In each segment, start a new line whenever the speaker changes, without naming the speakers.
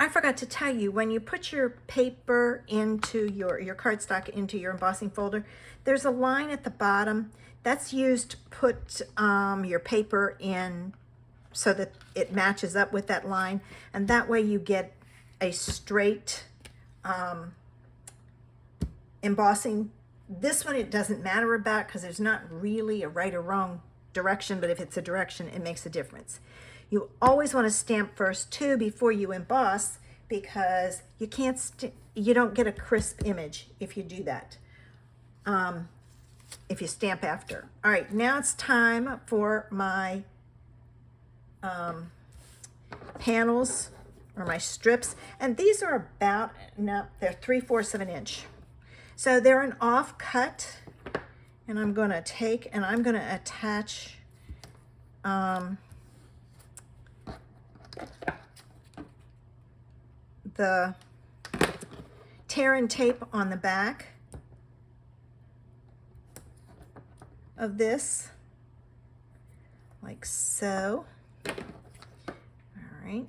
I forgot to tell you, when you put your paper into your cardstock into your embossing folder, there's a line at the bottom that's used to put your paper in so that it matches up with that line, and that way you get a straight embossing. This one it doesn't matter about because there's not really a right or wrong direction, but if it's a direction, it makes a difference. You always want to stamp first too before you emboss, because you don't get a crisp image if you do that. If you stamp after. All right, now it's time for my panels or my strips, and these are about, no, they're 3/4 of an inch. So they're an off cut, and I'm going to take and I'm going to attach the tear and tape on the back of this, like so. All right.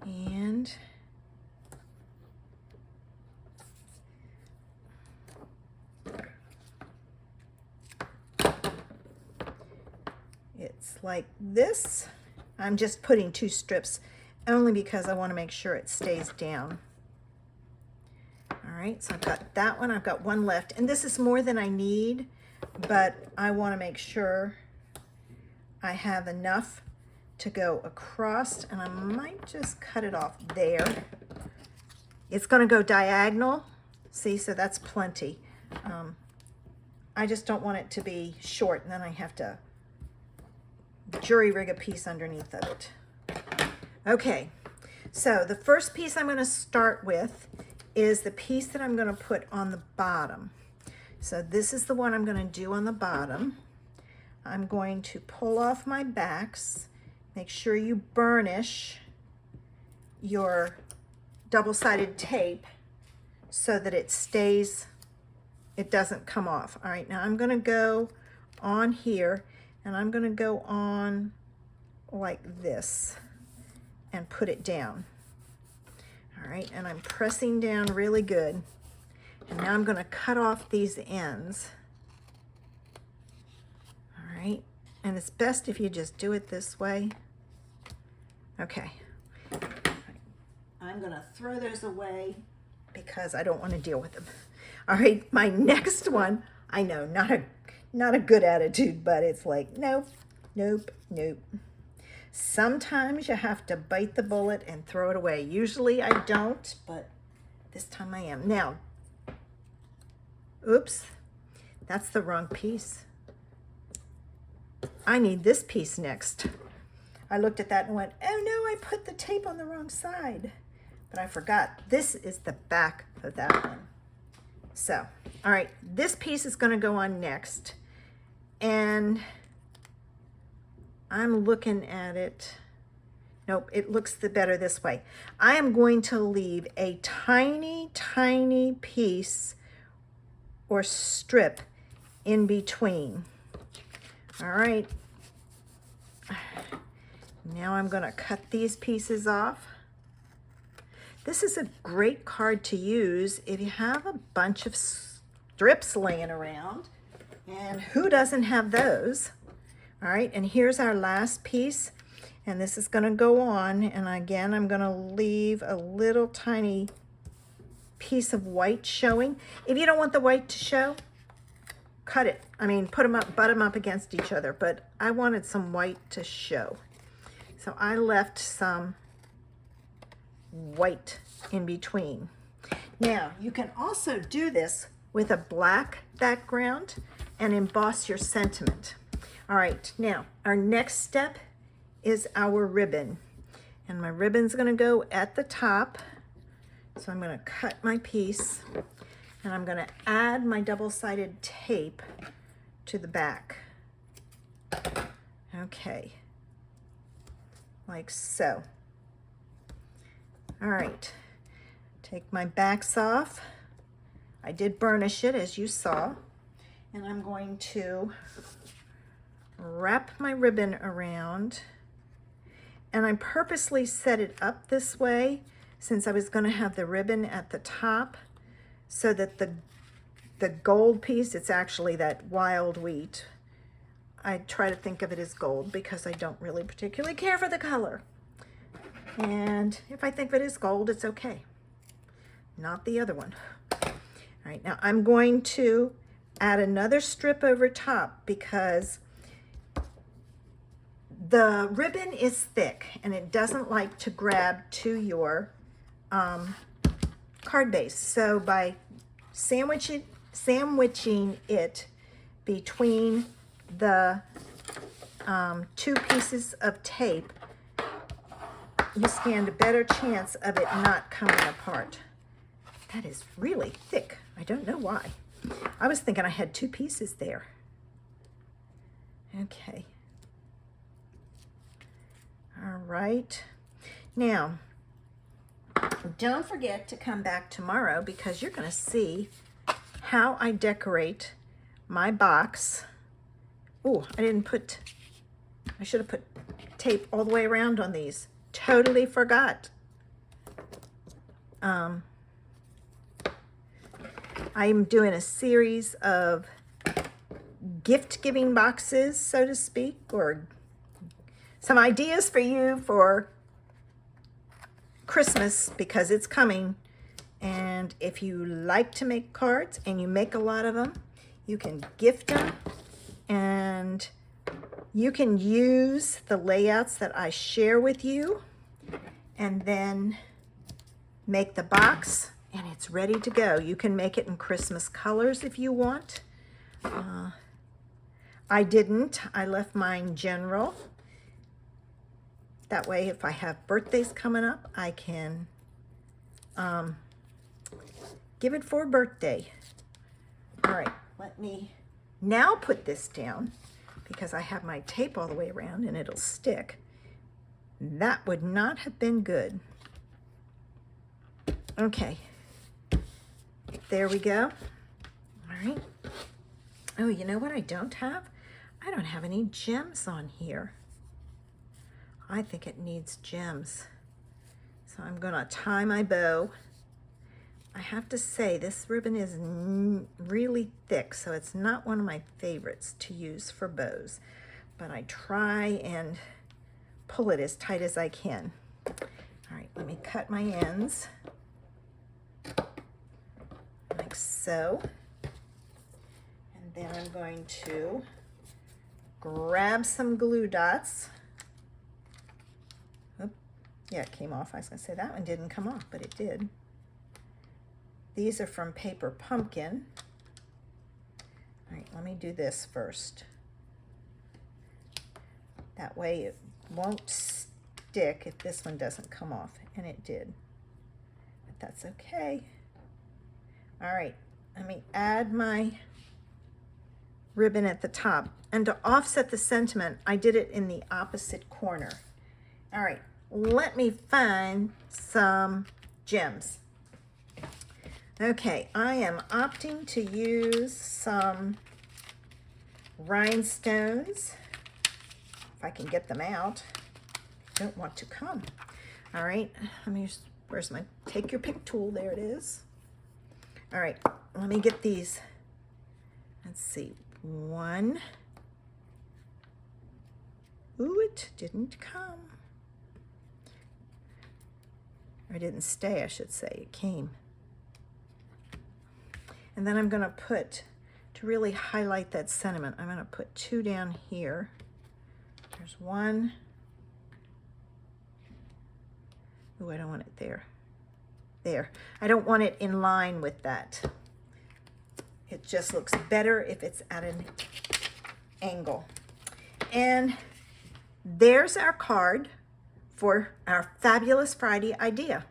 And it's like this. I'm just putting 2 strips only because I want to make sure it stays down. All right, so I've got that one. I've got one left, and this is more than I need, but I want to make sure I have enough to go across, and I might just cut it off there. It's going to go diagonal. See, so that's plenty. I just don't want it to be short, and then I have to jury rig a piece underneath of it. Okay, so the first piece I'm going to start with is the piece that I'm going to put on the bottom. So this is the one I'm going to do on the bottom. I'm going to pull off my backs. Make sure you burnish your double-sided tape so that it stays, it doesn't come off. All right, now I'm going to go on here, and I'm going to go on like this and put it down. All right, and I'm pressing down really good. And now I'm going to cut off these ends. All right, and it's best if you just do it this way. Okay, I'm going to throw those away because I don't want to deal with them. All right, my next one, I know, not a good attitude, but it's like, nope, nope, nope. Sometimes you have to bite the bullet and throw it away. Usually I don't, but this time I am. Now, oops, that's the wrong piece. I need this piece next. I looked at that and went, oh no, I put the tape on the wrong side. But I forgot, this is the back of that one. So, all right, this piece is going to go on next. And I'm looking at it. Nope, it looks better this way. I am going to leave a tiny, tiny piece or strip in between. All right. Now I'm going to cut these pieces off. This is a great card to use if you have a bunch of strips laying around. And who doesn't have those? All right, and here's our last piece. And this is going to go on. And again, I'm going to leave a little tiny piece of white showing. If you don't want the white to show, cut it. I mean, put them up, butt them up against each other. But I wanted some white to show. So I left some white in between. Now, you can also do this with a black background and emboss your sentiment. All right, now our next step is our ribbon. And my ribbon's gonna go at the top. So I'm gonna cut my piece and I'm gonna add my double-sided tape to the back. Okay, like so. All right, take my backs off. I did burnish it, as you saw, and I'm going to wrap my ribbon around, And I purposely set it up this way since I was going to have the ribbon at the top, so that the gold piece, it's actually that wild wheat. I try to think of it as gold because I don't really particularly care for the color. And if I think of it as gold, it's okay. Not the other one. All right, now I'm going to add another strip over top because the ribbon is thick and it doesn't like to grab to your card base. So by sandwiching it between the two pieces of tape, you stand a better chance of it not coming apart. That is really thick. I don't know why. I was thinking I had two pieces there. Okay. All right. Now, don't forget to come back tomorrow because you're going to see how I decorate my box. Oh, I should have put tape all the way around on these. Totally forgot. I'm doing a series of gift-giving boxes, so to speak, or some ideas for you for Christmas because it's coming. And if you like to make cards and you make a lot of them, you can gift them, and you can use the layouts that I share with you and then make the box, and it's ready to go. You can make it in Christmas colors if you want. I didn't. I left mine general. That way, if I have birthdays coming up, I can give it for a birthday. All right, let me now put this down because I have my tape all the way around and it'll stick. That would not have been good. Okay, there we go. All right. Oh, you know what I don't have? I don't have any gems on here. I think it needs gems. So I'm gonna tie my bow. I have to say this ribbon is really thick, so it's not one of my favorites to use for bows, but I try and pull it as tight as I can. All right, let me cut my ends like so. And then I'm going to grab some glue dots. Oop, yeah, it came off. I was gonna say that one didn't come off, but it did. These are from Paper Pumpkin. All right, let me do this first. That way it won't stick if this one doesn't come off, and it did. But that's okay. All right, let me add my ribbon at the top. And to offset the sentiment, I did it in the opposite corner. All right, let me find some gems. Okay, I am opting to use some rhinestones, if I can get them out. I don't want to come. All right, let me just, where's my, take your pick tool, there it is. All right, let me get these. Let's see, one. Ooh, it didn't come. Or it didn't stay, I should say, it came. And then I'm going to put, to really highlight that sentiment, I'm going to put two down here. There's one. Ooh, I don't want it there. There. I don't want it in line with that. It just looks better if it's at an angle. And there's our card for our Fabulous Friday idea.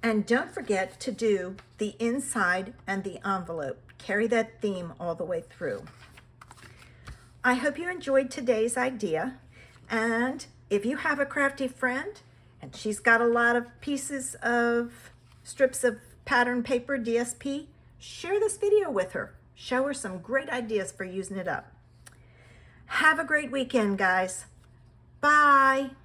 And don't forget to do the inside and the envelope. Carry that theme all the way through. I hope you enjoyed today's idea. And if you have a crafty friend and she's got a lot of pieces of strips of pattern paper, DSP, share this video with her. Show her some great ideas for using it up. Have a great weekend, guys. Bye.